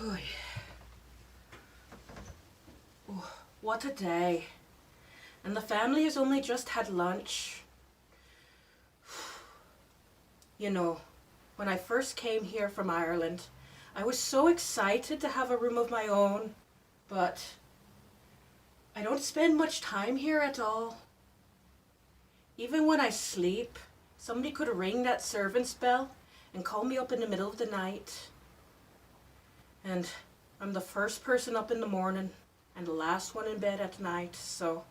Oh, what a day. And the family has only just had lunch. You know, when I first came here from Ireland, I was so excited to have a room of my own, but I don't spend much time here at all. Even when I sleep, somebody could ring that servant's bell and call me up in the middle of the night. And I'm the first person up in the morning and the last one in bed at night, so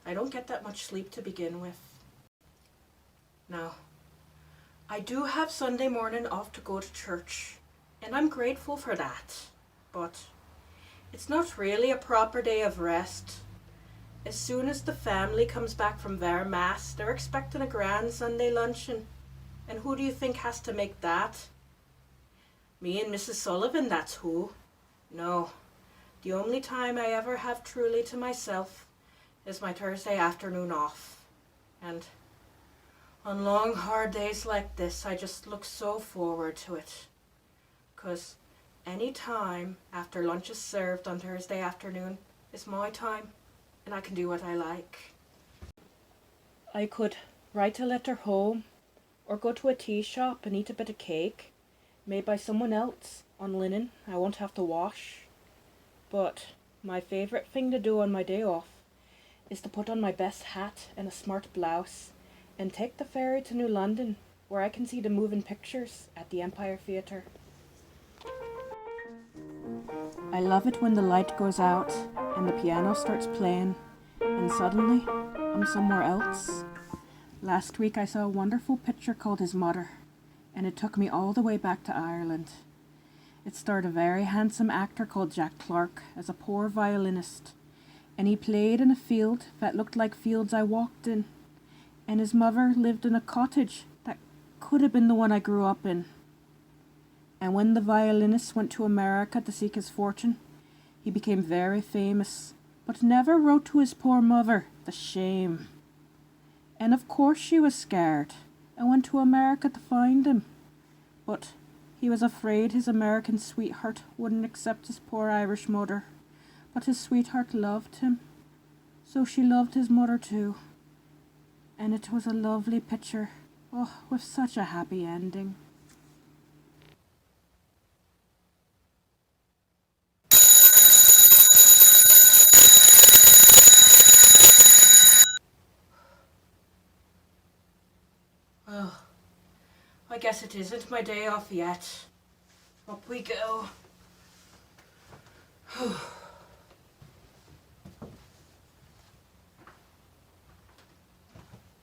I don't get that much sleep to begin with. Now, I do have Sunday morning off to go to church, and I'm grateful for that, but it's not really a proper day of rest. As soon as the family comes back from their mass, they're expecting a grand Sunday luncheon, and who do you think has to make that? Me and Mrs. Sullivan, that's who. No, the only time I ever have truly to myself is my Thursday afternoon off, and on long hard days like this I just look so forward to it, 'cause any time after lunch is served on Thursday afternoon is my time and I can do what I like. I could write a letter home or go to a tea shop and eat a bit of cake made by someone else on linen I won't have to wash. But my favourite thing to do on my day off is to put on my best hat and a smart blouse and take the ferry to New London, where I can see the moving pictures at the Empire Theatre. I love it when the light goes out and the piano starts playing and suddenly I'm somewhere else. Last week I saw a wonderful picture called His Mother, and it took me all the way back to Ireland. It starred a very handsome actor called Jack Clark as a poor violinist, and he played in a field that looked like fields I walked in, and his mother lived in a cottage that could have been the one I grew up in. And when the violinist went to America to seek his fortune, he became very famous, but never wrote to his poor mother. The shame. And of course she was scared and went to America to find him. But he was afraid his American sweetheart wouldn't accept his poor Irish mother. But his sweetheart loved him, so she loved his mother too. And it was a lovely picture, with such a happy ending. Well, I guess it isn't my day off yet. Up we go.